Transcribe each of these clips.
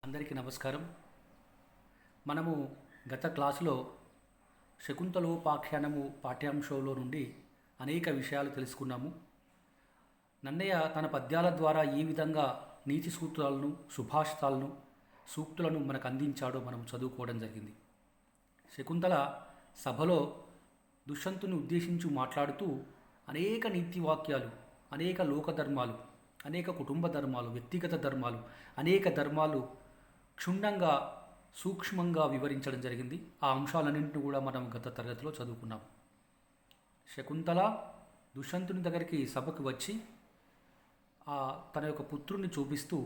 అందరికీ నమస్కారం. మనము గత క్లాసులో శకుంతలోపాఖ్యానము పాఠ్యాంశంలో నుండి అనేక విషయాలు తెలుసుకున్నాము. నన్నయ్య తన పద్యాల ద్వారా ఏ విధంగా నీతి సూత్రాలను, సుభాషితాలను, సూక్తులను మనకు అందించాడో మనం చదువుకోవడం జరిగింది. శకుంతల సభలో దుష్యంతుని ఉద్దేశించి మాట్లాడుతూ అనేక నీతి వాక్యాలు, అనేక లోకధర్మాలు, అనేక కుటుంబ ధర్మాలు, వ్యక్తిగత ధర్మాలు, అనేక ధర్మాలు క్షుణ్ణంగా సూక్ష్మంగా వివరించడం జరిగింది. ఆ అంశాలన్నింటినీ కూడా మనం గత తరగతిలో చదువుకున్నాం. శకుంతల దుష్యంతుని దగ్గరికి సభకు వచ్చి తన యొక్క పుత్రుని చూపిస్తూ,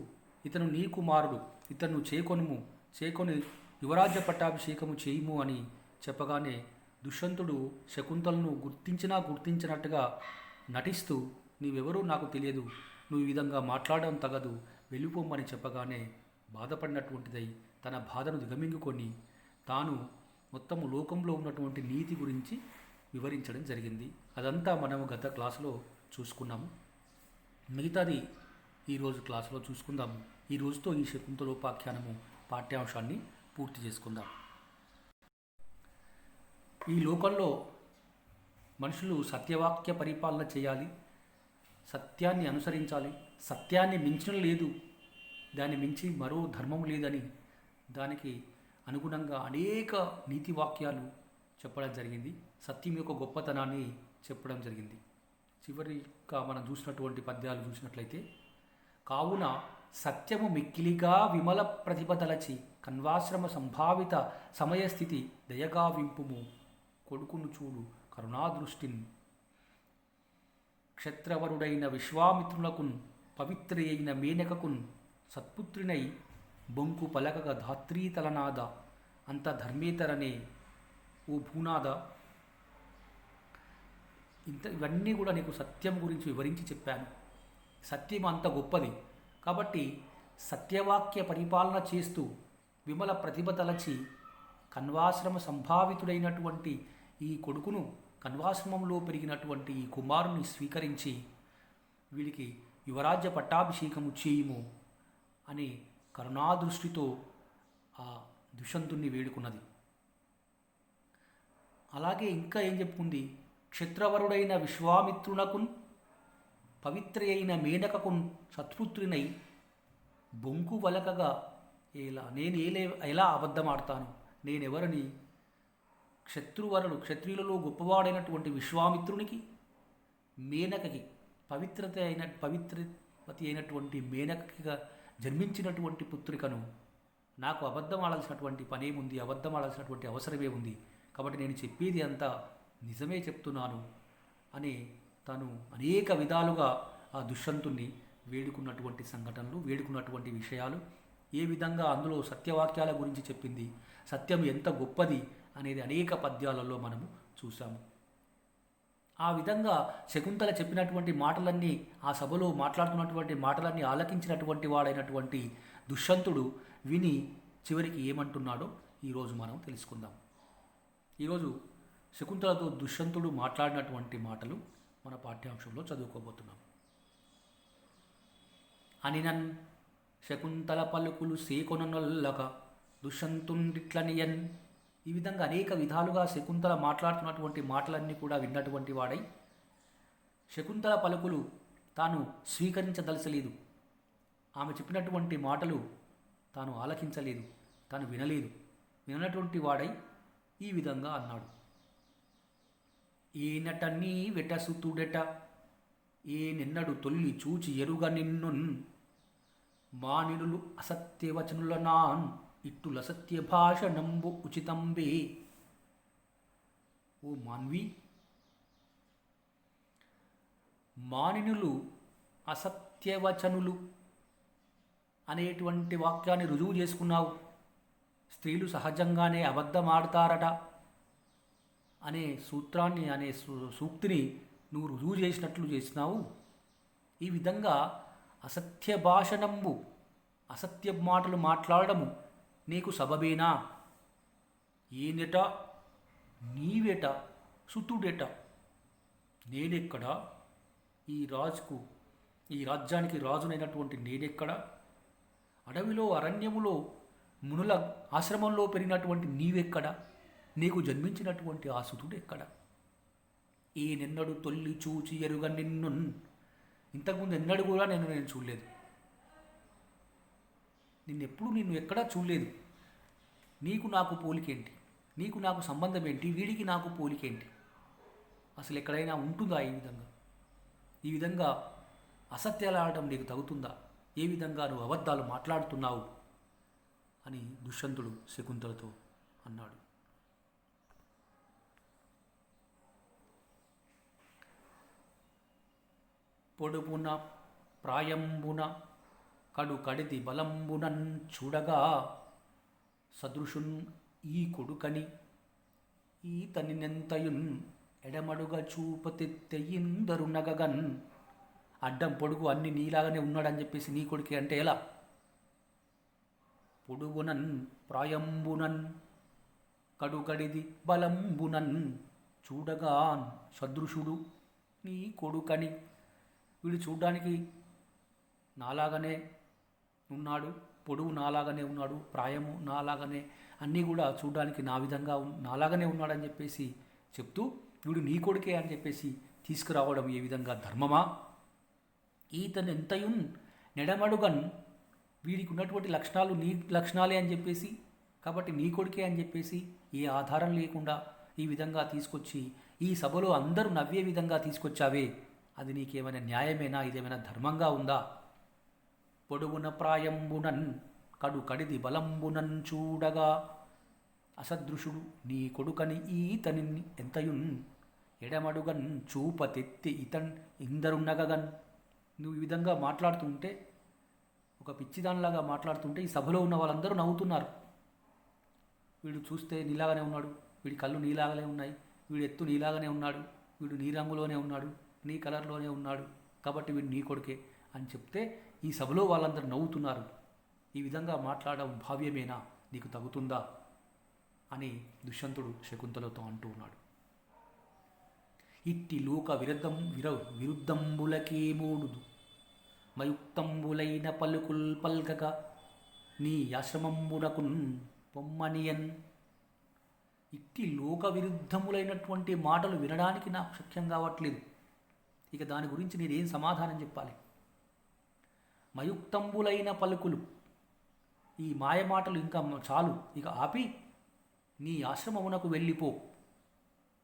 ఇతను నీ కుమారుడు, ఇతను చేకొని యువరాజ్య పట్టాభిషేకము చేయుము అని చెప్పగానే దుష్యంతుడు శకుంతలను గుర్తించినట్టుగా నటిస్తూ, నీవెవరూ నాకు తెలియదు, నువ్వు ఈ విధంగా మాట్లాడడం తగదు, వెళ్ళిపోమని చెప్పగానే బాధపడినటువంటిదై తన బాధను దిగమింగుకొని తాను మొత్తము లోకంలో ఉన్నటువంటి నీతి గురించి వివరించడం జరిగింది. అదంతా మనము గత క్లాసులో చూసుకున్నాము. మిగతాది ఈరోజు క్లాసులో చూసుకుందాము. ఈ రోజుతో ఈ శకుంతలోపాఖ్యానము పాఠ్యాంశాన్ని పూర్తి చేసుకుందాం. ఈ లోకంలో మనుషులు సత్యవాక్య పరిపాలన చేయాలి, సత్యాన్ని అనుసరించాలి, సత్యాన్ని మించిన లేదు, దాన్ని మించి మరో ధర్మం లేదని దానికి అనుగుణంగా అనేక నీతి వాక్యాలు చెప్పడం జరిగింది. సత్యం యొక్క గొప్పతనాన్ని చెప్పడం జరిగింది. చివరిగా మనం చూసినటువంటి పద్యాలు చూసినట్లయితే, కావున సత్యము మిక్కిలిగా విమల ప్రతిభతలచి కన్వాశ్రమ సంభావిత సమయస్థితి దయగా వింపుము కొడుకును చూడు కరుణాదృష్టిన్ క్షత్రవరుడైన విశ్వామిత్రునకున్ పవిత్ర అయిన మేనకకున్ సత్పుత్రినై బొంకు పలకగ ధాత్రీతలనాద అంత ధర్మేతరనే ఓ భూనాద. ఇవన్నీ కూడా నీకు సత్యం గురించి వివరించి చెప్పాను. సత్యం అంత గొప్పది కాబట్టి సత్యవాక్య పరిపాలన చేస్తూ విమల ప్రతిభ తలచి కన్వాశ్రమ సంభావితుడైనటువంటి ఈ కొడుకును, కన్వాశ్రమంలో పెరిగినటువంటి ఈ కుమారుని స్వీకరించి వీడికి యువరాజ్య పట్టాభిషేకము చేయుము అని కరుణాదృష్టితో ఆ దుష్యంతుణ్ణి వేడుకున్నది. అలాగే ఇంకా ఏం చెప్పుకుంది, క్షత్రవరుడైన విశ్వామిత్రునకున్ పవిత్ర అయిన మేనకకున్ సత్పుత్రినై బొంకు వలకగా నేను ఎలా అబద్ధమాడతాను, నేనెవరని క్షత్రియులలో గొప్పవాడైనటువంటి విశ్వామిత్రునికి, మేనకకి పవిత్రవతి అయినటువంటి మేనకగా జన్మించినటువంటి పుత్రికను నాకు అబద్ధం ఆడాల్సినటువంటి పనేముంది, అబద్ధం ఆడాల్సినటువంటి అవసరమే ఉంది, కాబట్టి నేను చెప్పేది అంతా నిజమే చెప్తున్నాను అని తను అనేక విధాలుగా ఆ దుష్యంతుణ్ణి వేడుకున్నటువంటి సంఘటనలు, వేడుకున్నటువంటి విషయాలు, ఏ విధంగా అందులో సత్యవాక్యాల గురించి చెప్పింది, సత్యం ఎంత గొప్పది అనేది అనేక పద్యాలలో మనము చూసాము. ఆ విధంగా శకుంతల చెప్పినటువంటి మాటలన్నీ, ఆ సభలో మాట్లాడుతున్నటువంటి మాటలన్నీ ఆలకించినటువంటి వాడైనటువంటి దుష్యంతుడు విని చివరికి ఏమంటున్నాడో ఈరోజు మనం తెలుసుకుందాం. ఈరోజు శకుంతలతో దుష్యంతుడు మాట్లాడినటువంటి మాటలు మన పాఠ్యాంశంలో చదువుకోబోతున్నాం. అనినన్ శకుంతల పలుకులు సేకొనొల్లక దుష్యంతుండిట్లనియన్. ఈ విధంగా అనేక విధాలుగా శకుంతల మాట్లాడుతున్నటువంటి మాటలన్నీ కూడా విన్నటువంటి వాడై శకుంతల పలుకులు తాను స్వీకరించదలచలేదు, ఆమె చెప్పినటువంటి మాటలు తాను ఆలకించలేదు, తాను విననటువంటి వాడై ఈ విధంగా అన్నాడు. ఏనట నీ వెటసుతుడెట ఏ నిన్నడు తొల్లి చూచి ఎరుగ నిన్నున్ మానినులు అసత్యవచనుల నాన్ ఇట్టుల సత్య భాషణంబు ఉచితంబే. ఓ మాన్వి, మానినులు అసత్యవచనులు అనేటువంటి వాక్యాన్ని రుజువు చేసుకున్నావు. స్త్రీలు సహజంగానే అబద్ధమాడతారట అనే సూత్రాన్ని, అనే సూక్తిని నువ్వు రుజువు చేసినట్లు చేసినావు. ఈ విధంగా అసత్య భాషణంబు, అసత్య మాటలు మాట్లాడము నీకు సబబేనా? ఏనెట నీవెట సుతుడెట, నేనెక్కడ, ఈ రాజుకు, ఈ రాజ్యానికి రాజునైనటువంటి నేనెక్కడ, అడవిలో అరణ్యములో మునుల ఆశ్రమంలో పెరిగినటువంటి నీవెక్కడ? నీకు జన్మించినటువంటి ఆ సుతుడు ఎక్కడ? ఈ నిన్నడు తొల్లి చూచి ఎరుగ నిన్ను, ఇంతకుముందు ఎన్నడూ కూడా నేను చూడలేదు, నిన్ను ఎక్కడా చూడలేదు. నీకు నాకు పోలికేంటి? నీకు నాకు సంబంధం ఏంటి? వీడికి నాకు పోలికేంటి? అసలు ఎక్కడైనా ఉంటుందా ఈ విధంగా అసత్యాలు ఆడటం నీకు తగుతుందా? ఏ విధంగా నువ్వు అబద్ధాలు మాట్లాడుతున్నావు అని దుష్యంతుడు శకుంతలతో అన్నాడు. పొడుపున ప్రాయంబున కడు కడిది బలంబునన్ చూడగా సదృశున్ ఈ కొడుకని ఈతనినెంతయున్ ఎడమడుగ చూపతెత్తెయిందరు నగగన్. అడ్డం పొడుగు అన్ని నీలాగానే ఉన్నాడని చెప్పేసి నీ కొడుకే అంటే ఎలా? పొడుగునన్ ప్రాయంబునన్ కడుకడిది బలంబునన్ చూడగా సదృశుడు నీ కొడుకని, వీడు చూడ్డానికి నాలాగానే ఉన్నాడు, పొడుగు నాలాగానే ఉన్నాడు, ప్రాయము నాలాగానే, అన్నీ కూడా చూడ్డానికి నాలాగానే ఉన్నాడని చెప్పేసి చెప్తూ వీడు నీ కొడుకే అని చెప్పేసి తీసుకురావడం ఏ విధంగా ధర్మమా? ఈతను ఎంతయున్ నెడమడుగన్, వీడికి ఉన్నటువంటి లక్షణాలు నీ లక్షణాలే అని చెప్పేసి, కాబట్టి నీ కొడుకే అని చెప్పేసి ఏ ఆధారం లేకుండా ఈ విధంగా తీసుకొచ్చి ఈ సభలో అందరూ నవ్వే విధంగా తీసుకొచ్చావే, అది నీకేమైనా న్యాయమేనా? ఇదేమైనా ధర్మంగా ఉందా? పొడుగున ప్రాయంబునన్ కడు కడిది బలంబునన్ చూడగా అసదృశుడు నీ కొడుకని ఈతని ఎంతయున్ ఎడమడుగన్ చూపతెత్తి ఇతన్ ఇందరున్నగగన్. నువ్వు ఈ విధంగా మాట్లాడుతుంటే, ఒక పిచ్చిదానిలాగా మాట్లాడుతుంటే ఈ సభలో ఉన్న వాళ్ళందరూ నవ్వుతున్నారు. వీడు చూస్తే నీలాగానే ఉన్నాడు, వీడి కళ్ళు నీలాగానే ఉన్నాయి, వీడు ఎత్తు నీలాగానే ఉన్నాడు, వీడు నీ రంగులోనే ఉన్నాడు, నీ కలర్లోనే ఉన్నాడు, కాబట్టి వీడు నీ కొడుకే అని చెప్తే ఈ సభలో వాళ్ళందరూ నవ్వుతున్నారు. ఈ విధంగా మాట్లాడడం భావ్యమేనా? నీకు తగుతుందా అని దుష్యంతుడు శకుంతలతో అంటూ ఉన్నాడు. ఇట్టి లోక విరుద్ధంబులకే మూడుదు మయుక్తంబులైన పలుకుల్ పల్కగా నీ ఆశ్రమంబునకున్ పొమ్మనియన్. ఇట్టి లోక విరుద్ధములైనటువంటి మాటలు వినడానికి నాకు శక్యం కావట్లేదు. ఇక దాని గురించి నేనేం సమాధానం చెప్పాలి? మయుక్తంబులైన పలుకులు, ఈ మాయమాటలు ఇంకా చాలు, ఇక ఆపి నీ ఆశ్రమమునకు వెళ్ళిపో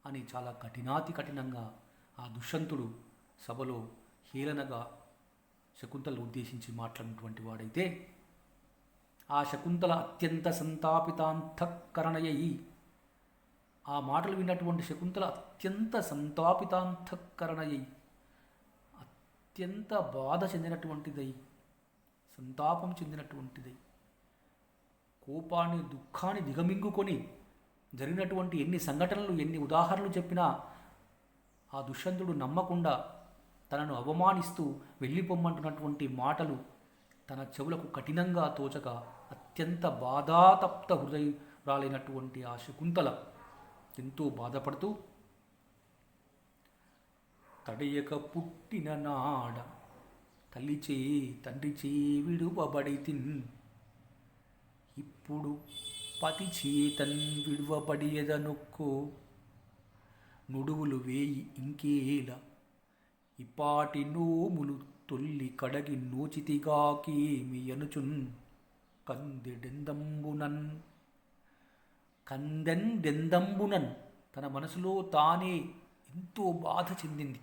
అని చాలా కఠినంగా ఆ దుష్యంతుడు సభలో హేళనగా శకుంతలను ఉద్దేశించి మాట్లాడినటువంటి వాడైతే, ఆ శకుంతల అత్యంత సంతాపితాంతఃకరణయై, ఆ మాటలు విన్నటువంటి శకుంతల అత్యంత సంతాపితాంతఃకరణయై, అత్యంత బాధ చెందినటువంటిదై, సంతాపం చెందినటువంటిదై, కోపాన్ని దుఃఖాన్ని దిగమింగుకొని జరిగినటువంటి ఎన్ని సంఘటనలు ఎన్ని ఉదాహరణలు చెప్పినా ఆ దుష్యంతుడు నమ్మకుండా తనను అవమానిస్తూ వెళ్ళిపోమ్మంటున్నటువంటి మాటలు తన చెవులకు కఠినంగా తోచక అత్యంత బాధాతప్త హృదయురాలైనటువంటి ఆ శకుంతల ఎంతో బాధపడుతూ, తడయక పుట్టిన నాడ తల్లిచే తండ్రిచే విడువబడితిన్, ఇప్పుడు పతి చేతన్ విడువబడియదనొక్కో నుడువులు వేయి ఇంకేలా ఇపాటి నోములు తొల్లి కడగి నోచితిగాకేమి అనుచున్ కందెందెందంబునన్. తన మనసులో తానే ఎంతో బాధ చెందింది.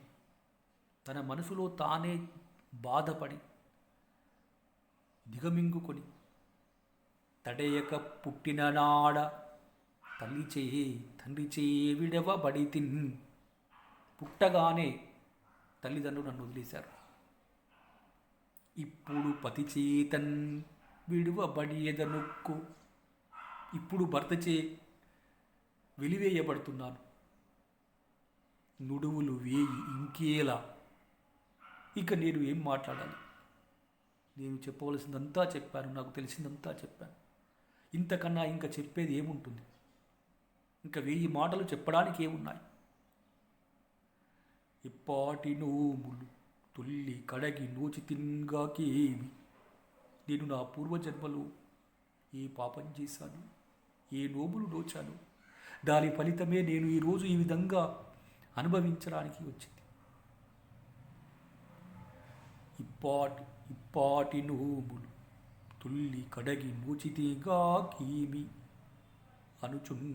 తన మనసులో తానే బాధపడి దిగమింగుకొని, తడయక పుట్టిన నాడ తల్లిచే తండ్రిచే విడవబడితిన్, పుట్టగానే తల్లిదండ్రులు నన్ను వదిలేశారు, ఇప్పుడు పతి చేతన్ విడువబడియదనొక్కు, ఇప్పుడు భర్తచే వెలివేయబడుతున్నాను, నుడువులు వేయి ఇంకేలా, ఇక నేను ఏం మాట్లాడాలి? నేను చెప్పవలసిందంతా చెప్పాను, నాకు తెలిసిందంతా చెప్పాను, ఇంతకన్నా ఇంకా చెప్పేది ఏముంటుంది? ఇంకా 1000 మాటలు చెప్పడానికి ఏమున్నాయి? ఇప్పాటి నోములు తొల్లి కడగి నోచి తిన్గాకేమి నేను నా పూర్వజన్మలో ఏ పాపం చేశాను, ఏ నోములు నోచాను, దాని ఫలితమే నేను ఈరోజు ఈ విధంగా అనుభవించడానికి వచ్చింది. ఇప్పాటి నోములు తుల్లి కడగి నూచితిగా కీమి అనుచున్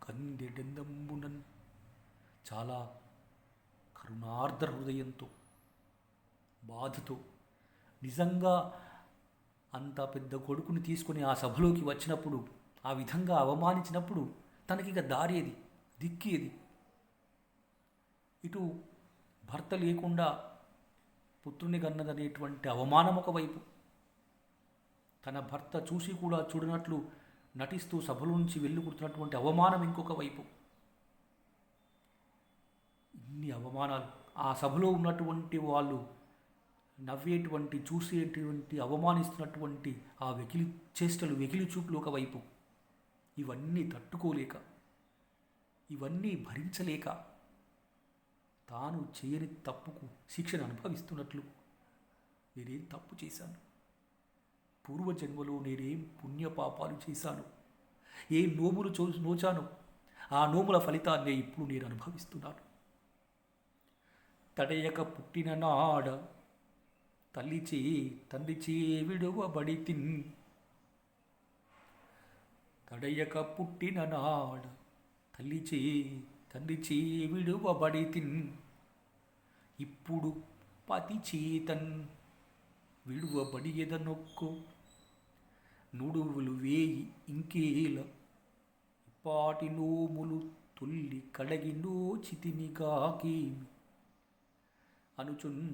కందెడెందంబునన్. చాలా కరుణార్ద్ర హృదయంతో, బాధతో, నిజంగా అంత పెద్ద కొడుకుని తీసుకొని ఆ సభలోకి వచ్చినప్పుడు, ఆ విధంగా అవమానించినప్పుడు తనకిక దారేది, దిక్కేది? ఇటు భర్త లేకుండా పుత్రుని కన్నదనేటువంటి అవమానం ఒకవైపు, తన భర్త చూసి కూడా చూడనట్లు నటిస్తూ సభల నుంచి వెళ్ళుకుంటున్నటువంటి అవమానం ఇంకొక వైపు. ఇన్ని అవమానాలు, ఆ సభలో ఉన్నటువంటి వాళ్ళు నవ్వేటువంటి, చూసేటువంటి, అవమానిస్తున్నటువంటి ఆ వెకిలి చేష్టలు, వెకిలి చూపులు ఒకవైపు. ఇవన్నీ తట్టుకోలేక, ఇవన్నీ భరించలేక తాను చేయని తప్పుకు శిక్షను అనుభవిస్తున్నట్లు, నేనేం తప్పు చేశాను, పూర్వజన్మలో నేనేం పుణ్యపాపాలు చేశాను, ఏ నోములు నోచాను, ఆ నోముల ఫలితాన్నే ఇప్పుడు నేను అనుభవిస్తున్నాను. తడయక పుట్టిన నాడ తల్లిచే తండ్రిచే విడువబడి తిన్. తడయక పుట్టిన నాడ తల్లిచే తండ్రిచే విడువబడి తిన్. ఇప్పుడు పతి చేతన్ విడువబడి ఎదనొక్కు. నుడువులు వేయి ఇంకేల ఇప్పాటి నోములు తుల్లి కడగి నోచితినిగాకేమి అనుచున్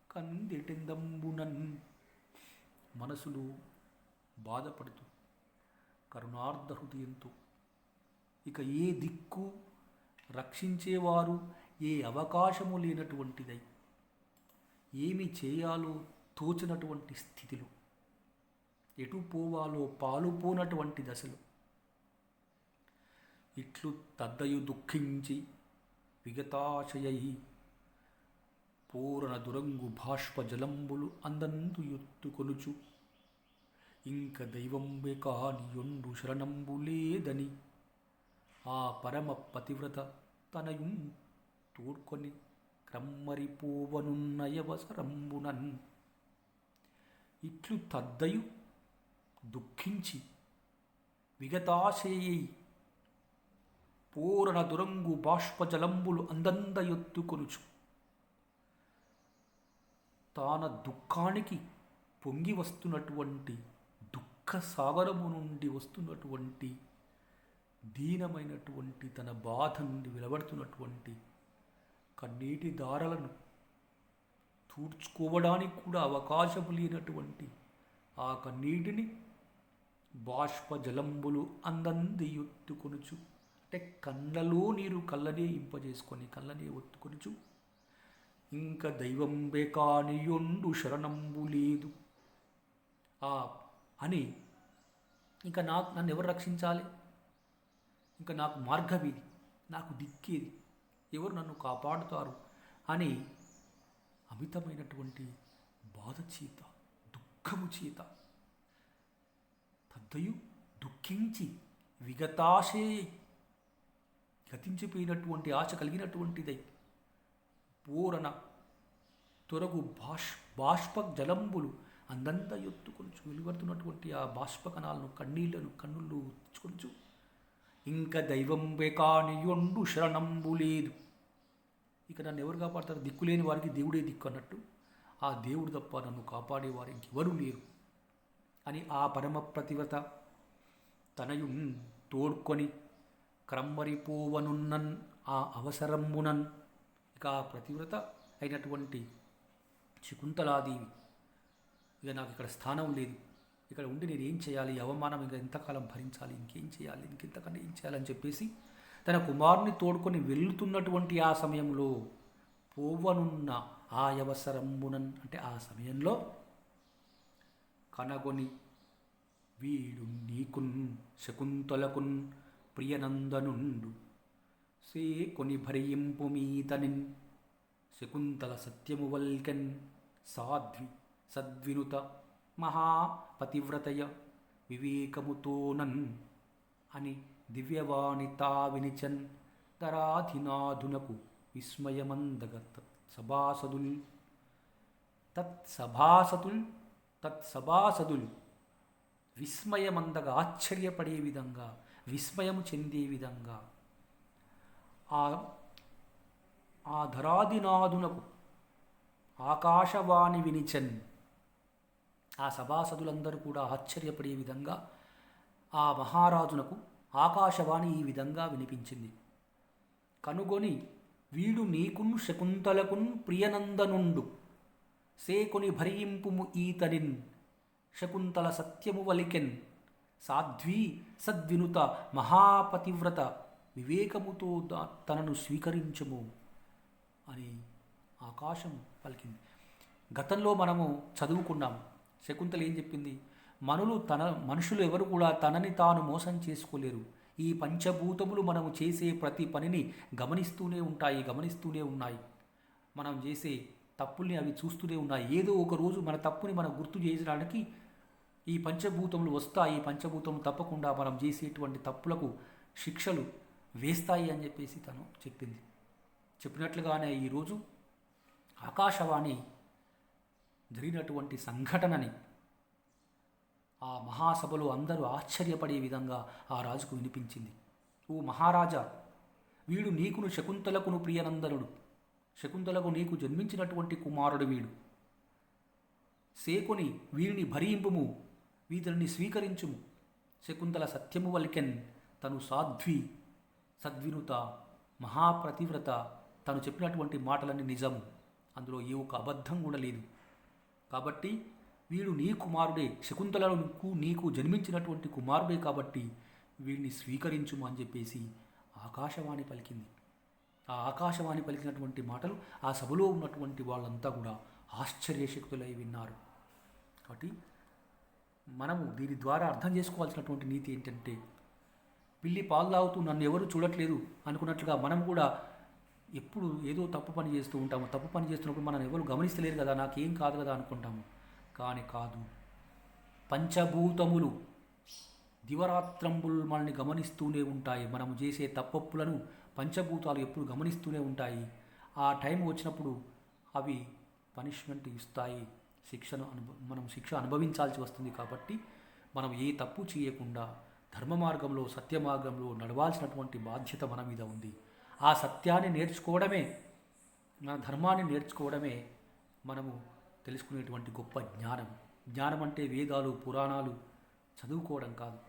కందెటెందంబునన్. మనసులో బాధపడుతూ, కరుణార్ధ హృదయంతో, ఇక ఏ దిక్కు రక్షించేవారు, ఏ అవకాశము లేనటువంటిదై, ఏమి చేయాలో తోచినటువంటి స్థితిలో, ఎటు పోవాలో పాలుపోనటువంటి దశలో ఇట్లు తద్దయు దుఃఖించి విగతాశయై పూరణ దురంగు బాష్ప జలంబులు అందందు ఎత్తుకొనుచు. ఇంక దైవంబే కాని యొండు శరణంబు లేదని ఆ పరమ పతివ్రత తనయుం తోడ్కొని క్రమ్మరిపోవనున్నయవసరంబునన్. ఇట్లు తద్దయు దుఃఖించి విగతాశయై పూరణ దురంగు బాష్ప జలంబులు అందంద ఎత్తుకొనుచు. తాన దుఃఖానికి పొంగి వస్తున్నటువంటి, దుఃఖ సాగరము నుండి వస్తున్నటువంటి, దీనమైనటువంటి తన బాధ నుండి వెలువడుతున్నటువంటి కన్నీటి దారలను తూర్చుకోవడానికి కూడా అవకాశం లేనటువంటి ఆ కన్నీటిని బాష్ప జలంబులు అందంది ఎత్తుకొనుచు, అంటే కళ్ళలో నీరు కళ్ళనే ఇంపజేసుకొని, కళ్ళనే ఒత్తుకొనుచు. ఇంక దైవంబే కాని యొండు శరణంబు లేదు అని, ఇంకా నన్ను ఎవరు రక్షించాలి, ఇంకా నాకు మార్గమేది, నాకు దిక్కేది, ఎవరు నన్ను కాపాడుతారు అని అమితమైనటువంటి బాధ చేత, దుఃఖము చేత తద్దయు దుఃఖించి విగతాశే, గతించిపోయినటువంటి ఆశ కలిగినటువంటిదై పూరణ తొరగు బాష్ప జలంబులు అందంత ఎత్తుకొనుచు, వెలువడుతున్నటువంటి ఆ బాష్ప కణాలను, కన్నుళ్ళు తెచ్చుకొనుచు. ఇంక దైవంబే కాని యొండు శరణంబు లేదు. ఇక నన్ను ఎవరు కాపాడతారు? దిక్కులేని వారికి దేవుడే దిక్కు అన్నట్టు, ఆ దేవుడు తప్ప నన్ను కాపాడేవారు ఇంకెవరూ లేరు అని ఆ పరమ ప్రతివ్రత తనయు తోడ్కొని క్రమ్మరిపోవనున్నన్ ఆ అవసరమునన్. ఇక ఆ ప్రతివ్రత అయినటువంటి శకుంతలాదేవి, ఇక నాకు ఇక్కడ స్థానం లేదు, ఇక్కడ ఉండి నేను ఏం చేయాలి, అవమానం ఇంకా ఎంతకాలం భరించాలి, ఇంకేం చేయాలి, ఇంకెంతకన్నా ఏం చేయాలని చెప్పేసి తన కుమారుని తోడుకొని వెళ్తున్నటువంటి ఆ సమయంలో పోవనున్న ఆ అవసరమునన్, అంటే ఆ సమయంలో కనగొని వీడు నీకున్ శకుంతలకున్ ప్రియనందనుండు సే కొని భరింపు మీతనిన్. శకుంతల సత్యము వల్కెన్ సాధ్వి సద్వినుత మహాపతివ్రతయ వివేకముతోనన్ అని దివ్యవాణితా వినిచన్ ధరాధినాధునకు విస్మయమందగ సభాసదుల్ తత్సభాసదుల్ విస్మయమందగా ఆశ్చర్యపడే విధంగా, విస్మయం చెందే విధంగా ఆ ధరాధినాధునకు ఆకాశవాణి వినిచన్, ఆ సభాసదులందరూ కూడా ఆశ్చర్యపడే విధంగా ఆ మహారాజునకు ఆకాశవాణి ఈ విధంగా వినిపించింది. కనుగొని వీడు నీకున్ శకుంతలకున్ ప్రియనందనుండు సేకొని భరింపుము ఈతనిన్ శకుంతల సత్యము వలికెన్ సాధ్వీ సద్వినుత మహాపతివ్రత వివేకముతో తనను స్వీకరించము అని ఆకాశం పలికింది. గతంలో మనము చదువుకున్నాం. శకుంతల ఏం చెప్పింది? మనుషులు ఎవరు కూడా తనని తాను మోసం చేసుకోలేరు. ఈ పంచభూతములు మనము చేసే ప్రతి పనిని గమనిస్తూనే ఉన్నాయి. మనం చేసే తప్పుల్ని అవి చూస్తూనే ఉన్నాయి. ఏదో ఒక రోజు మన తప్పుని మనం గుర్తు చేయడానికి ఈ పంచభూతములు వస్తాయి. ఈ పంచభూతములు తప్పకుండా మనం చేసేటువంటి తప్పులకు శిక్షలు వేస్తాయి అని చెప్పేసి తను చెప్పింది. చెప్పినట్లుగానే ఈరోజు ఆకాశవాణి జరిగినటువంటి సంఘటనని ఆ మహాసభలో అందరూ ఆశ్చర్యపడే విధంగా ఆ రాజుకు వినిపించింది. ఓ మహారాజా, వీడు నీకును శకుంతలకును ప్రియనందనుడు, శకుంతలకు నీకు జన్మించినటువంటి కుమారుడు వీడు. సేకొని వీరిని భరింపుము, వీరిని స్వీకరించుము. శకుంతల సత్యము వలికెన్, తను సాధ్వి సద్వినుత మహాప్రతివ్రత, తను చెప్పినటువంటి మాటలన్నీ నిజము, అందులో ఏ ఒక్క అబద్ధం కూడా లేదు. కాబట్టి వీడు నీ కుమారుడే, శకుంతలకు నీకు జన్మించినటువంటి కుమారుడే, కాబట్టి వీడిని స్వీకరించుము అని చెప్పేసి ఆకాశవాణి పలికింది. ఆ ఆకాశవాణి పలికినటువంటి మాటలు ఆ సభలో ఉన్నటువంటి వాళ్ళంతా కూడా ఆశ్చర్యశక్తులై విన్నారు. కాబట్టి మనము దీని ద్వారా అర్థం చేసుకోవాల్సినటువంటి నీతి ఏంటంటే, పిల్లి పాలు తాగుతూ నన్ను ఎవరు చూడట్లేదు అనుకున్నట్లుగా మనం కూడా ఎప్పుడు ఏదో తప్పు పని చేస్తూ ఉంటాము. తప్పు పని చేస్తున్నప్పుడు మనం ఎవరు గమనిస్తలేరు కదా, నాకేం కాదు కదా అనుకుంటాము. కానీ కాదు, పంచభూతములు దివరాత్రంబులు మనల్ని గమనిస్తూనే ఉంటాయి. మనము చేసే తప్పప్పులను పంచభూతాలు ఎప్పుడు గమనిస్తూనే ఉంటాయి. ఆ టైం వచ్చినప్పుడు అవి పనిష్మెంట్ ఇస్తాయి, మనం శిక్ష అనుభవించాల్సి వస్తుంది. కాబట్టి మనం ఏ తప్పు చేయకుండా ధర్మ మార్గంలో, సత్య మార్గంలో నడవాల్సినటువంటి బాధ్యత మన మీద ఉంది. ఆ సత్యాన్ని నేర్చుకోవడమే, మన ధర్మాన్ని నేర్చుకోవడమే మనము తెలుసుకునేటువంటి గొప్ప జ్ఞానం. జ్ఞానం అంటే వేదాలు, పురాణాలు చదువుకోవడం కాదు.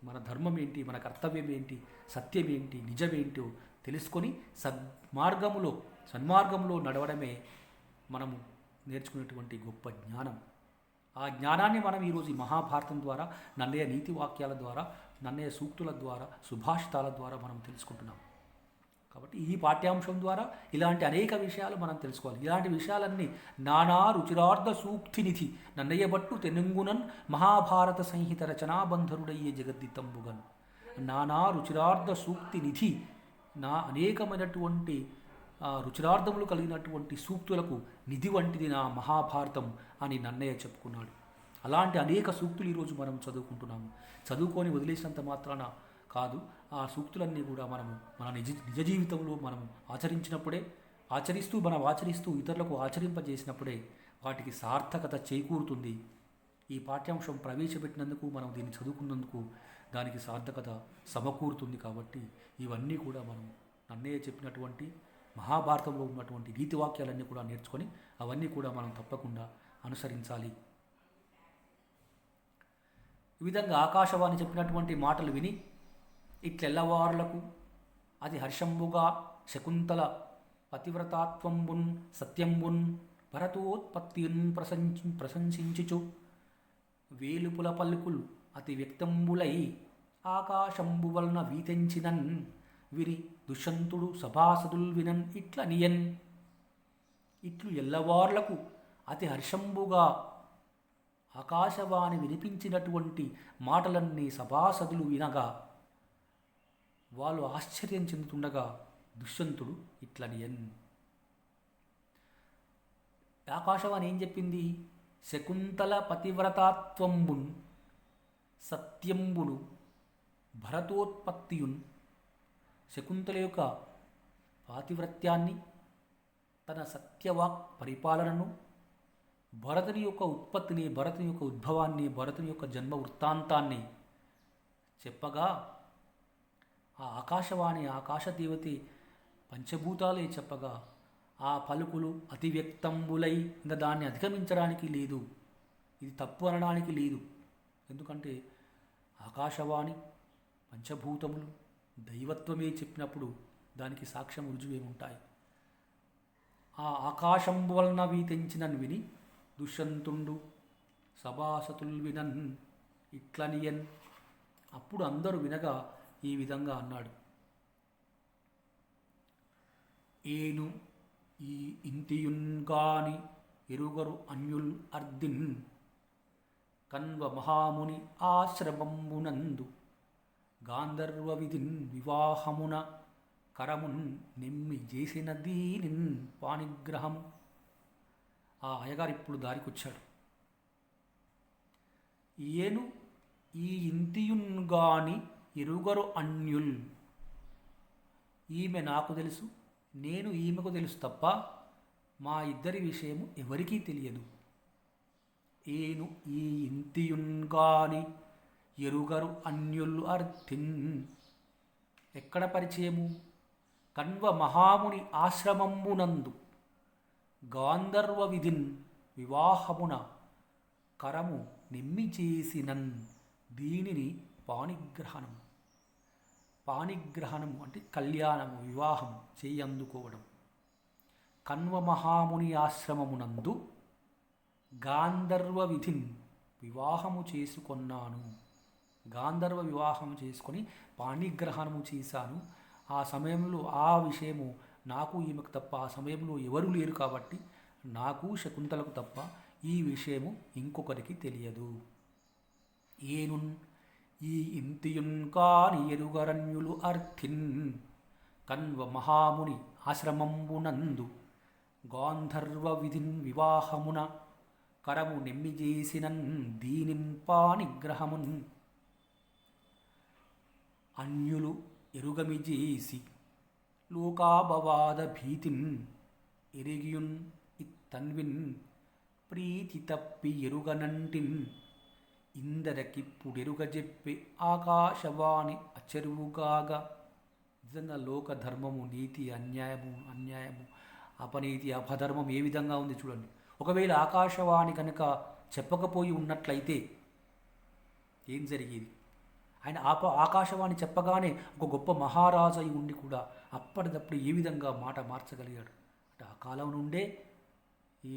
మన ధర్మం ఏంటి, మన కర్తవ్యం ఏంటి, సత్యం ఏంటి, నిజమేంటో తెలుసుకొని సన్మార్గంలో నడవడమే మనము నేర్చుకునేటువంటి గొప్ప జ్ఞానం. ఆ జ్ఞానాన్ని మనం ఈరోజు ఈ మహాభారతం ద్వారా, నన్నయ్య నీతి వాక్యాల ద్వారా, నన్నయ్య సూక్తుల ద్వారా, సుభాషితాల ద్వారా మనం తెలుసుకుంటున్నాం. కాబట్టి ఈ పాఠ్యాంశం ద్వారా ఇలాంటి అనేక విషయాలు మనం తెలుసుకోవాలి. ఇలాంటి విషయాలన్నీ నానా రుచిరార్థ సూక్తినిధి నన్నయ్య భట్టు తెనుంగునన్ మహాభారత సంహిత రచనాబంధరుడయ్యే జగద్దితంబుగన్. నానా రుచిరార్థ సూక్తి నిధి, నా అనేకమైనటువంటి రుచిరార్థములు కలిగినటువంటి సూక్తులకు నిధి వంటిది నా మహాభారతం అని నన్నయ్య చెప్పుకున్నాడు. అలాంటి అనేక సూక్తులు ఈరోజు మనం చదువుకుంటున్నాము. చదువుకొని వదిలేసినంత మాత్రాన కాదు, ఆ సూక్తులన్నీ కూడా మన నిజ జీవితంలో మనం ఆచరిస్తూ ఇతరులకు ఆచరింపజేసినప్పుడే వాటికి సార్థకత చేకూరుతుంది. ఈ పాఠ్యాంశం ప్రవేశపెట్టినందుకు, మనం దీన్ని చదువుకున్నందుకు దానికి సార్థకత సమకూరుతుంది. కాబట్టి ఇవన్నీ కూడా మనం నన్నయ్య చెప్పినటువంటి మహాభారతంలో ఉన్నటువంటి నీతి వాక్యాలన్నీ కూడా నేర్చుకొని అవన్నీ కూడా మనం తప్పకుండా అనుసరించాలి. ఈ విధంగా ఆకాశవాణి చెప్పినటువంటి మాటలు విని ఇట్లెల్లవారులకు అది హర్షంబుగా శకుంతల పతివ్రతాత్వంబున్ సత్యంబున్ భరతోత్పత్తియున్ ప్రశంసించుచు వేలుపుల పలుకులు అతి వ్యక్తంబులై ఆకాశంబు వలన వీతెంచినన్ విరి దుష్యంతుడు సభాసదుల్ వినన్ ఇట్ల నియన్. ఇట్లు ఎల్లవార్లకు అతి హర్షంబుగా ఆకాశవాణి వినిపించినటువంటి మాటలన్నీ సభాసదులు వినగా వాళ్ళు ఆశ్చర్యం చెందుతుండగా దుష్యంతుడు ఇట్లనియన్. ఆకాశవాణి ఏం చెప్పింది? శకుంతల పతివ్రతాత్వంబున్ సత్యంబును భరతోత్పత్తియున్. శకుంతల యొక్క పాతివ్రత్యాన్ని, తన సత్యవాక్ పరిపాలనను, భరతుని యొక్క ఉత్పత్తిని, భరతుని యొక్క ఉద్భవాన్ని, భరతుని యొక్క జన్మ వృత్తాంతాన్ని చెప్పగా ఆ ఆకాశవాణి, ఆకాశదేవతి పంచభూతాలే చెప్పగా ఆ పలుకులు అతివ్యక్తంబులై ఇంకా దాన్ని అధిగమించడానికి లేదు, ఇది తప్పు అనడానికి లేదు. ఎందుకంటే ఆకాశవాణి, పంచభూతములు, దైవత్వమే చెప్పినప్పుడు దానికి సాక్ష్యం రుజువేముంటాయి. ఆ ఆకాశంబు వలన వీతెంచినన్ విని దుష్యంతుండు సభాసతుల్ వినన్ ఇట్లనియన్. అప్పుడు అందరూ వినగా ఈ విధంగా అన్నాడు. ఏను ఈ ఇంతియున్గాని ఎరుగరు అన్యుల్ అర్దిన్ కన్వ మహాముని ఆశ్రమంబునందు గాంధర్వ విధిన్ వివాహమున కరమున్ నిమ్మి చేసిన దీనిన్ పాణిగ్రహం. ఆ అయ్యగారు ఇప్పుడు దారికొచ్చాడు. ఏను ఈ ఇంతియున్గాని ఎరుగరు అన్యుల్. ఈమె నాకు తెలుసు, నేను ఈమెకు తెలుసు తప్ప మా ఇద్దరి విషయము ఎవరికీ తెలియదు. ఏను ఈ ఇంతియున్గాని ఎరుగరు అన్యుల్ అర్థిన్. ఎక్కడ పరిచయము? కన్వ మహాముని ఆశ్రమంబునందు గాంధర్వ విధిన్ వివాహమున కరము నిమ్మి చేసినన్. దీనిని పాణిగ్రహణం. పాణిగ్రహణము అంటే కళ్యాణము, వివాహం చేయందుకోవడం. కన్వ మహాముని ఆశ్రమమునందు గాంధర్వ విధిన్ వివాహము చేసుకొన్నాను. గాంధర్వ వివాహం చేసుకొని పాణిగ్రహణము చేశాను. ఆ సమయంలో ఆ విషయము నాకు ఈమెకు తప్ప ఆ సమయంలో ఎవరూ లేరు కాబట్టి నాకు శకుంతలకు తప్ప ఈ విషయము ఇంకొకరికి తెలియదు. ఏనున్ ఈ ఇంతియున్ కాని ఎరుగరన్యులు అర్థిన్ కన్వ మహాముని ఆశ్రమంబునందు గాంధర్వ విధిన్ వివాహమున కరము నెమ్మిజేసినన్ దీనిన్ పాణిగ్రహమున్. అన్యులు ఎరుగమిజేసి లోకాభవాద భీతిన్ ఎరిగియున్ ఇత్తన్విన్ ప్రీతి తప్పి ఎరుగనంటిన్ ఇందరకిప్పుడెరుగ చెప్పే ఆకాశవాణి అచెరువుగాగా. నిజంగా లోక ధర్మము, నీతి, అన్యాయము, అపనీతి, అపధర్మం ఏ విధంగా ఉంది చూడండి. ఒకవేళ ఆకాశవాణి కనుక చెప్పకపోయి ఉన్నట్లయితే ఏం జరిగేది? ఆయన ఆకాశవాణి చెప్పగానే ఒక గొప్ప మహారాజు అయి ఉండి కూడా అప్పటిదప్పుడు ఏ విధంగా మాట మార్చగలిగాడు అంటే ఆ కాలం నుండే ఈ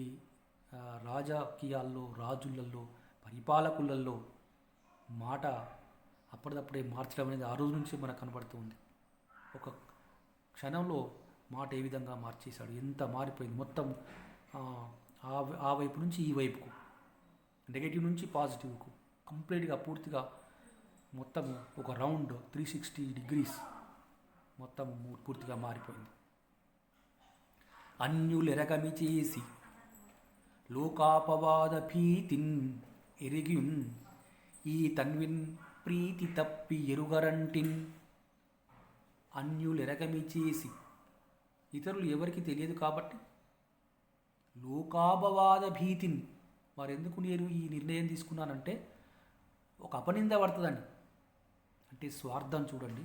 రాజకీయాల్లో, రాజులలో, పరిపాలకులలో మాట అప్పటిదప్పుడే మార్చడం అనేది ఆ రోజు నుంచి మనకు కనబడుతుంది. ఒక క్షణంలో మాట ఏ విధంగా మార్చేశాడు, ఎంత మారిపోయింది మొత్తం. ఆ వైపు నుంచి ఈ వైపుకు, నెగటివ్ నుంచి పాజిటివ్కు కంప్లీట్గా పూర్తిగా మొత్తం ఒక రౌండ్ 360 degrees మొత్తం పూర్తిగా మారిపోయింది. అన్యులెరగమి చేసి లోకాపవాద భీతిన్ ఎరిగియున్ ఈ తన్విన్ ప్రీతి తప్పి ఎరుగరంటిన్. అన్యులెరగమి చేసి, ఇతరులు ఎవరికి తెలియదు కాబట్టి లోకాపవాద భీతిన్, వారెందుకు నేను ఈ నిర్ణయం తీసుకున్నానంటే ఒక అపనింద పడుతుందండి. అంటే స్వార్థం చూడండి.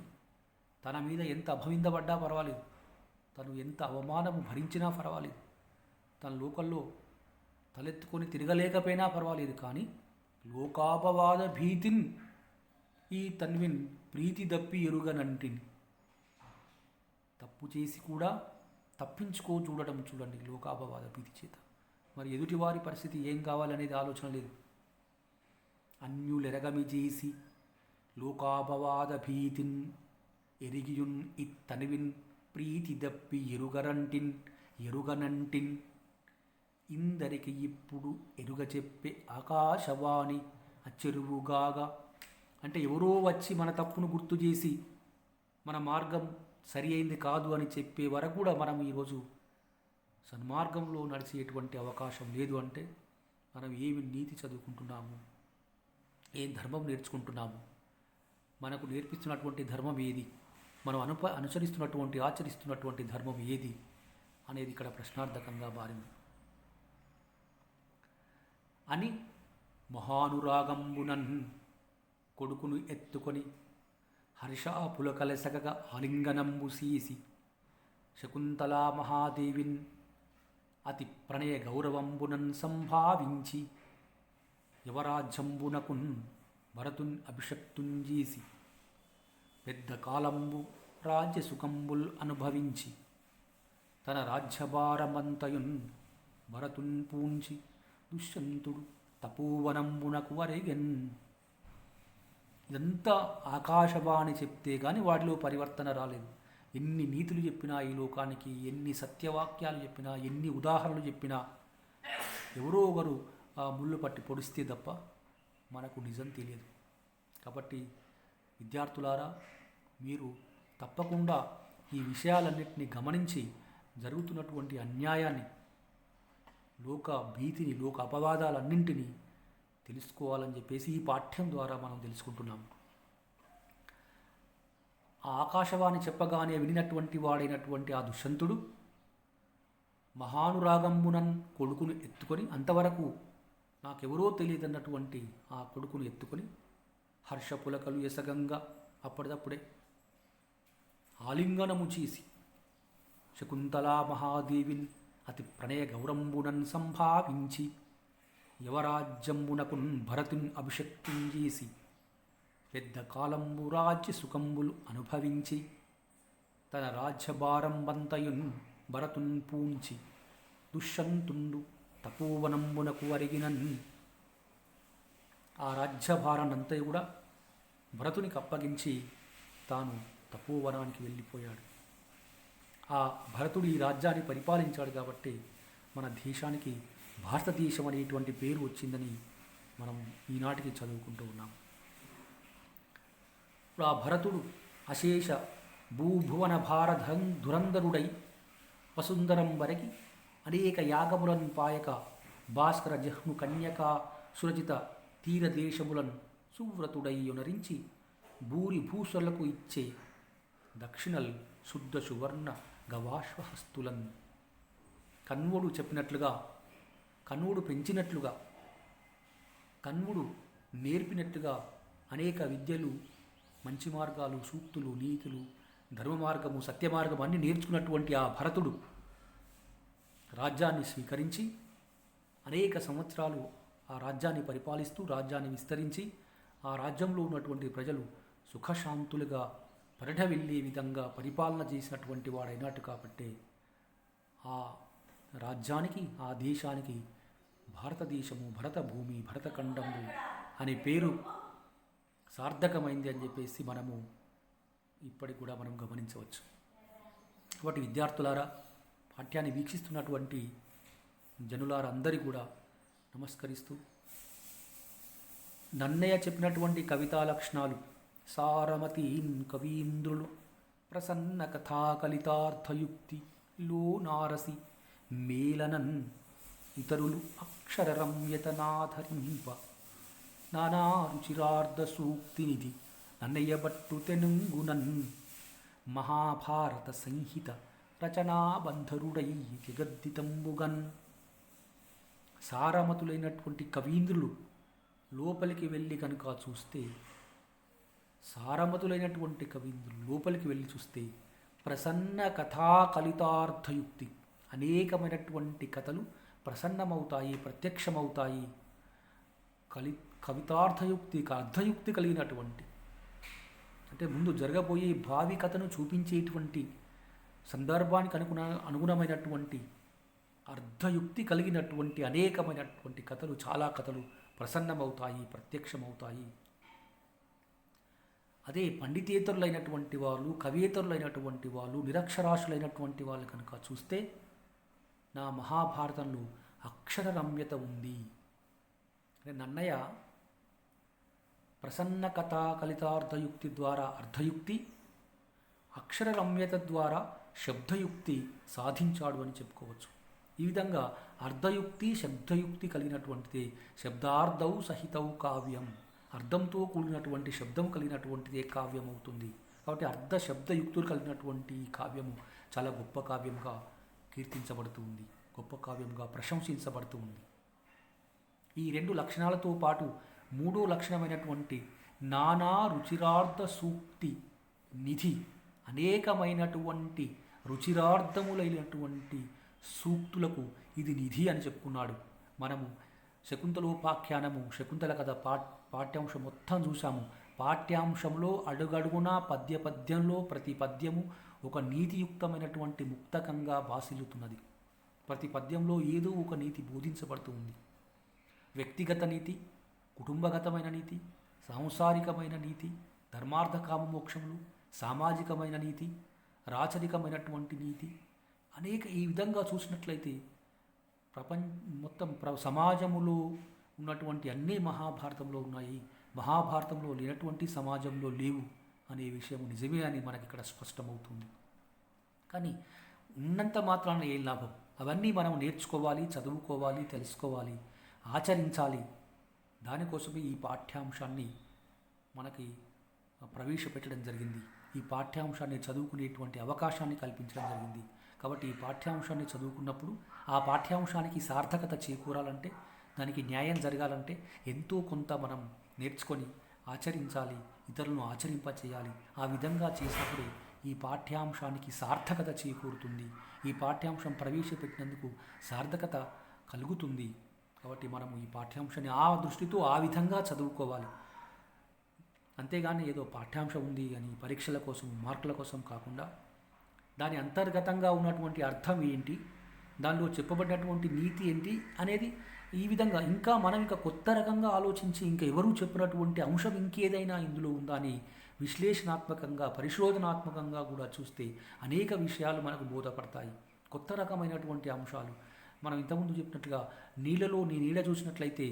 తన మీద ఎంత అపనిందపడ్డా పర్వాలేదు, తను ఎంత అవమానము భరించినా పర్వాలేదు, తన లోకల్లో తలెత్తుకొని తిరగలేకపోయినా పర్వాలేదు, కానీ లోకాపవాద భీతిన్ ఈ తన్విన్ ప్రీతి దప్పి ఎరుగనంటిని. తప్పు చేసి కూడా తప్పించుకో చూడటం చూడండి లోకాపవాద భీతి చేత. మరి ఎదుటివారి పరిస్థితి ఏం కావాలనేది ఆలోచన లేదు. అన్యులెరగమి చేసి లోకాపవాద భీతిన్ ఎరిగియున్ ఇత్తనివిన్ ప్రీతి దప్పి ఎరుగనంటిన్ ఇందరికి ఇప్పుడు ఎరుగ చెప్పే ఆకాశవాణి అచ్చెరువుగాగా. అంటే ఎవరో వచ్చి మన తప్పును గుర్తు చేసి మన మార్గం సరి అయింది కాదు అని చెప్పే వరకు కూడా మనం ఈరోజు సన్మార్గంలో నడిచేటువంటి అవకాశం లేదు. అంటే మనం ఏమి నీతి చదువుకుంటున్నాము, ఏం ధర్మం నేర్చుకుంటున్నాము, మనకు నేర్పిస్తున్నటువంటి ధర్మం ఏది, మనం అనుసరిస్తున్నటువంటి ఆచరిస్తున్నటువంటి ధర్మం ఏది అనేది ఇక్కడ ప్రశ్నార్థకంగా మారింది అని మహానురాగంబునన్ కొడుకును ఎత్తుకొని హర్షాపులకలెసగగా ఆలింగనంబు సీసి శకుంతలా మహాదేవిన్ అతి ప్రణయ గౌరవంబునన్ సంభావించి యువరాజ్యంబునకున్ భరతున్ అభిషక్తుంజీసి పెద్ద కాలంబు రాజ్య సుఖంబుల్ అనుభవించి తన రాజ్యభారమంతయున్ భరతున్ పూంచి దుష్యంతుడు తపోవనంబునకు వరెగెన్. ఇదంతా ఆకాశవాణి చెప్తే కానీ వాటిలో పరివర్తన రాలేదు. ఎన్ని నీతులు చెప్పినా ఈ లోకానికి, ఎన్ని సత్యవాక్యాలు చెప్పినా, ఎన్ని ఉదాహరణలు చెప్పినా ఎవరో ఒకరు ఆ ముళ్ళు పట్టి పొడిస్తే తప్ప మనకు నిజం తెలియదు. కాబట్టి విద్యార్థులారా, మీరు తప్పకుండా ఈ విషయాలన్నింటినీ గమనించి జరుగుతున్నటువంటి అన్యాయాన్ని, లోక భీతిని, లోక అపవాదాలన్నింటినీ తెలుసుకోవాలని చెప్పేసి ఈ పాఠ్యం ద్వారా మనం తెలుసుకుంటున్నాము. ఆ ఆకాశవాణి చెప్పగానే వినినటువంటి వాడైనటువంటి ఆ దుష్యంతుడు మహానురాగంబునన్ కొడుకును ఎత్తుకొని, అంతవరకు నాకెవరో తెలియదన్నటువంటి ఆ కొడుకును ఎత్తుకొని హర్షపులకలు ఎసగంగా అప్పటిదప్పుడే ఆలింగనము చేసి శకుంతలా మహాదేవిన్ అతి ప్రణయ గౌరంబునన్ సంభావించి యువరాజ్యంబునకున్ భరతున్ అభిషక్తుంజేసి పెద్ద కాలంబు రాజ్య సుఖంబులు అనుభవించి తన రాజ్యభారంబంతయున్ భరతున్ పూంచి దుష్యంతుండు తపోవనంబునకు అరిగినన్. ఆ రాజ్యభారాన్నంతా కూడా భరతునికి అప్పగించి తాను తపోవనానికి వెళ్ళిపోయాడు. ఆ భరతుడు ఈ రాజ్యాన్ని పరిపాలించాడు కాబట్టి మన దేశానికి భారతదేశం అనేటువంటి పేరు వచ్చిందని మనం ఈనాటికి చదువుకుంటూ ఉన్నాం. ఇప్పుడు ఆ భరతుడు అశేష భూభువన ధురంధరుడై వసుంధరం వరకి అనేక యాగములను పాయక భాస్కర జహ్ను కన్యకా సురచిత తీరదేశములను సువ్రతుడై యునరించి భూరి భూసులకు ఇచ్చే దక్షిణల్ శుద్ధ సువర్ణ గవాశ్వహస్తులన్. కన్వుడు చెప్పినట్లుగా, కన్వుడు పెంచినట్లుగా, కన్వుడు నేర్పినట్టుగా అనేక విద్యలు, మంచి మార్గాలు, సూక్తులు, నీతులు, ధర్మ మార్గము, సత్య మార్గం అన్నీ నేర్చుకున్నటువంటి ఆ భరతుడు రాజ్యాన్ని స్వీకరించి అనేక సంవత్సరాలు ఆ రాజ్యాన్ని పరిపాలిస్తూ రాజ్యాన్ని విస్తరించి ఆ రాజ్యంలో ఉన్నటువంటి ప్రజలు సుఖశాంతులుగా పరిఢవిల్లే విధంగా పరిపాలన చేసినటువంటి వాడైనట్టు కాబట్టి ఆ రాజ్యానికి, ఆ దేశానికి భారతదేశము, భరత భూమి, భరతఖండము అనే పేరు సార్థకమైంది అని చెప్పేసి మనము ఇప్పటికి కూడా మనం గమనించవచ్చు. కాబట్టి విద్యార్థులారా, పాఠ్యాన్ని వీక్షిస్తున్నటువంటి జనులారా అందరి కూడా నమస్కరిస్తూ, నన్నయ్య చెప్పినటువంటి కవితా లక్షణాలు సారమతీన్ కవీంద్రులు ప్రసన్న కథా కలితార్థయుక్తి లో నారసి మేలనన్ ఇతరులు అక్షర రమ్యతనాధరింప నానా రుచిరార్ధ సూక్తినిధి నన్నయ్య బట్టు తెనుంగునన్ మహాభారత సంహిత రచనాబంధరుడై జగద్దితంబుగన్. సారమతులైనటువంటి కవీంద్రులు లోపలికి వెళ్ళి కనుక చూస్తే, సారమతులైనటువంటి కవీంద్రులు లోపలికి వెళ్ళి చూస్తే ప్రసన్న కథా కలితార్థయుక్తి, అనేకమైనటువంటి కథలు ప్రసన్నమవుతాయి, ప్రత్యక్షమవుతాయి. కవితార్థయుక్తి, అర్థయుక్తి కలిగినటువంటి, అంటే ముందు జరగబోయే భావి కథను చూపించేటువంటి సందర్భానికి అనుగుణమైనటువంటి అర్థయుక్తి కలిగినటువంటి అనేకమైనటువంటి కథలు, చాలా కథలు ప్రసన్నమవుతాయి, ప్రత్యక్షమవుతాయి. అదే పండితేతరులైనటువంటి వాళ్ళు, కవియేతరులైనటువంటి వాళ్ళు, నిరక్షరాశులైనటువంటి వాళ్ళు కనుక చూస్తే నా మహాభారతంలో అక్షర రమ్యత ఉంది. నన్నయ్య ప్రసన్న కథా కలితార్థయుక్తి ద్వారా అర్థయుక్తి, అక్షర రమ్యత ద్వారా శబ్దయుక్తి సాధించాడు అని చెప్పుకోవచ్చు. ఈ విధంగా అర్ధయుక్తి శబ్దయుక్తి కలిగినటువంటిది శబ్దార్థౌ సహితౌ కావ్యం. అర్థంతో కూడినటువంటి శబ్దం కలిగినటువంటిదే కావ్యం అవుతుంది. కాబట్టి అర్ధ శబ్దయుక్తులు కలిగినటువంటి ఈ కావ్యము చాలా గొప్ప కావ్యంగా కీర్తించబడుతూ ఉంది, గొప్ప కావ్యంగా ప్రశంసించబడుతూ ఉంది. ఈ రెండు లక్షణాలతో పాటు మూడో లక్షణమైనటువంటి నానా రుచిరార్థ సూక్తి నిధి, అనేకమైనటువంటి రుచిరార్థములైనటువంటి సూక్తులకు ఇది నిధి అని చెప్పుకున్నాడు. మనము శకుంతలోపాఖ్యానము, శకుంతల కథ పాఠ్యాంశం మొత్తం చూసాము. పాఠ్యాంశంలో అడుగడుగునా పద్యంలో ప్రతి పద్యము ఒక నీతియుక్తమైనటువంటి ముక్తకంగా బాసిల్లుతున్నది. ప్రతి పద్యంలో ఏదో ఒక నీతి బోధించబడుతూ ఉంది. వ్యక్తిగత నీతి, కుటుంబగతమైన నీతి, సాంసారికమైన నీతి, ధర్మార్థ కామమోక్షములు, సామాజికమైన నీతి, రాచరికమైనటువంటి నీతి, అనేక ఈ విధంగా చూసినట్లయితే మొత్తం సమాజములో ఉన్నటువంటి అన్నీ మహాభారతంలో ఉన్నాయి. మహాభారతంలో లేనటువంటి సమాజంలో లేవు అనే విషయం నిజమే అని మనకి ఇక్కడ స్పష్టమవుతుంది. కానీ ఉన్నంత మాత్రాన ఏం లాభం? అవన్నీ మనం నేర్చుకోవాలి, చదువుకోవాలి, తెలుసుకోవాలి, ఆచరించాలి. దానికోసమే ఈ పాఠ్యాంశాన్ని మనకి ప్రవేశపెట్టడం జరిగింది. ఈ పాఠ్యాంశాన్ని చదువుకునేటువంటి అవకాశాన్ని కల్పించడం జరిగింది. కాబట్టి ఈ పాఠ్యాంశాన్ని చదువుకున్నప్పుడు ఆ పాఠ్యాంశానికి సార్థకత చేకూరాలంటే, దానికి న్యాయం జరగాలంటే ఎంతో కొంత మనం నేర్చుకొని ఆచరించాలి, ఇతరులను ఆచరింపచేయాలి. ఆ విధంగా చేసినప్పుడే ఈ పాఠ్యాంశానికి సార్థకత చేకూరుతుంది. ఈ పాఠ్యాంశం ప్రవేశపెట్టినందుకు సార్థకత కలుగుతుంది. కాబట్టి మనము ఈ పాఠ్యాంశాన్ని ఆ దృష్టితో ఆ విధంగా చదువుకోవాలి. అంతేగాని ఏదో పాఠ్యాంశం ఉంది అని పరీక్షల కోసం, మార్కుల కోసం కాకుండా దాని అంతర్గతంగా ఉన్నటువంటి అర్థం ఏంటి, దానిలో చెప్పబడినటువంటి నీతి ఏంటి అనేది ఈ విధంగా ఇంకా కొత్త రకంగా ఆలోచించి ఇంకా ఎవరూ చెప్పినటువంటి అంశం ఇంకేదైనా ఇందులో ఉందా అని విశ్లేషణాత్మకంగా, పరిశోధనాత్మకంగా కూడా చూస్తే అనేక విషయాలు మనకు బోధపడతాయి. కొత్త రకమైనటువంటి అంశాలు. మనం ఇంతకుముందు చెప్పినట్టుగా నీళ్ళలో నీ నీడ చూసినట్లయితే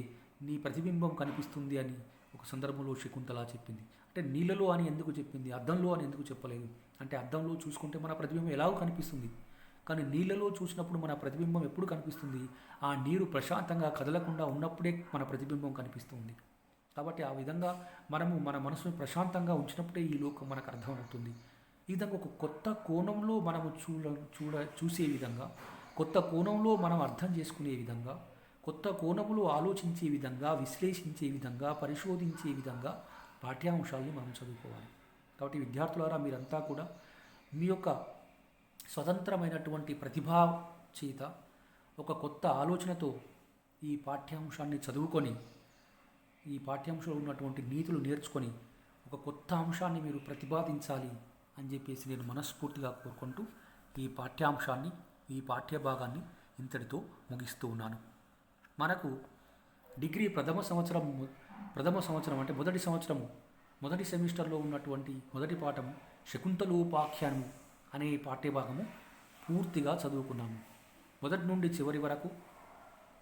నీ ప్రతిబింబం కనిపిస్తుంది అని ఒక సందర్భంలో శకుంతల చెప్పింది. అంటే నీళ్ళలో అని ఎందుకు చెప్పింది, అద్దంలో అని ఎందుకు చెప్పలేదు? అంటే అద్దంలో చూసుకుంటే మన ప్రతిబింబం ఎలాగో కనిపిస్తుంది, కానీ నీళ్ళలో చూసినప్పుడు మన ప్రతిబింబం ఎప్పుడు కనిపిస్తుంది? ఆ నీరు ప్రశాంతంగా కదలకుండా ఉన్నప్పుడే మన ప్రతిబింబం కనిపిస్తుంది. కాబట్టి ఆ విధంగా మనము మన మనసును ప్రశాంతంగా ఉంచినప్పుడే ఈ లోకం మనకు అర్థమవుతుంది. ఈ విధంగా ఒక కొత్త కోణంలో మనము చూసే విధంగా, కొత్త కోణంలో మనం అర్థం చేసుకునే విధంగా, కొత్త కోణంలో ఆలోచించే విధంగా, విశ్లేషించే విధంగా, పరిశోధించే విధంగా పాఠ్యాంశాలని మనం చదువుకోవాలి. కాబట్టి విద్యార్థులారా, మీరంతా కూడా మీ యొక్క స్వతంత్రమైనటువంటి ప్రతిభా చేత ఒక కొత్త ఆలోచనతో ఈ పాఠ్యాంశాన్ని చదువుకొని, ఈ పాఠ్యాంశంలో ఉన్నటువంటి నీతులు నేర్చుకొని ఒక కొత్త అంశాన్ని మీరు ప్రతిపాదించాలి అని చెప్పేసి నేను మనస్ఫూర్తిగా కోరుకుంటూ ఈ పాఠ్యాంశాన్ని, ఈ పాఠ్యభాగాన్ని ఇంతటితో ముగిస్తూ ఉన్నాను. మనకు డిగ్రీ ప్రథమ సంవత్సరం అంటే మొదటి సెమిస్టర్లో ఉన్నటువంటి మొదటి పాఠము శకుంతలోపాఖ్యానము అనే పాఠ్యభాగము పూర్తిగా చదువుకున్నాము. మొదటి నుండి చివరి వరకు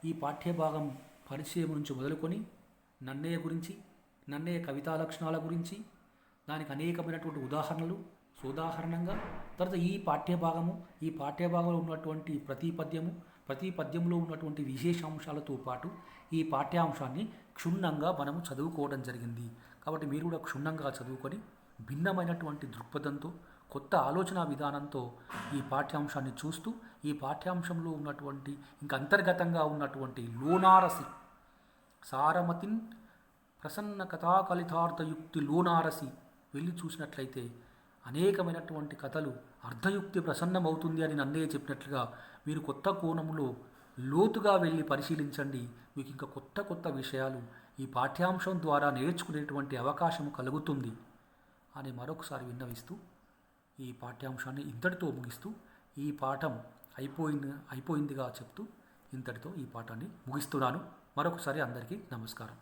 ఈ పాఠ్యభాగం పరిచయం నుంచి మొదలుకొని నన్నయ్య గురించి, నన్నయ్య కవితా లక్షణాల గురించి, దానికి అనేకమైనటువంటి ఉదాహరణలు, సోదాహరణంగా తర్వాత ఈ పాఠ్యభాగంలో ఉన్నటువంటి ప్రతి పద్యంలో ఉన్నటువంటి విశేషాంశాలతో పాటు ఈ పాఠ్యాంశాన్ని క్షుణ్ణంగా మనము చదువుకోవడం జరిగింది. కాబట్టి మీరు కూడా క్షుణ్ణంగా చదువుకొని భిన్నమైనటువంటి దృక్పథంతో, కొత్త ఆలోచన విధానంతో ఈ పాఠ్యాంశాన్ని చూస్తూ, ఈ పాఠ్యాంశంలో ఉన్నటువంటి ఇంకా అంతర్గతంగా ఉన్నటువంటి లోనారసి సారమతిన్ ప్రసన్న కథాకలితార్థయుక్తి లోనారసి వెళ్ళి చూసినట్లయితే అనేకమైనటువంటి కథలు అర్ధయుక్తి ప్రసన్నమవుతుంది అని నన్నయ్య చెప్పినట్లుగా మీరు కొత్త కోణంలో లోతుగా వెళ్ళి పరిశీలించండి. మీకు ఇంకా కొత్త విషయాలు ఈ పాఠ్యాంశం ద్వారా నేర్చుకునేటువంటి అవకాశం కలుగుతుంది అని మరొకసారి విన్నవిస్తూ ఈ పాఠ్యాంశాన్ని ఇంతటితో ముగిస్తూ ఈ పాఠం అయిపోయిందిగా చెప్తూ ఇంతటితో ఈ పాఠాన్ని ముగిస్తున్నాను. మరొకసారి అందరికీ నమస్కారం.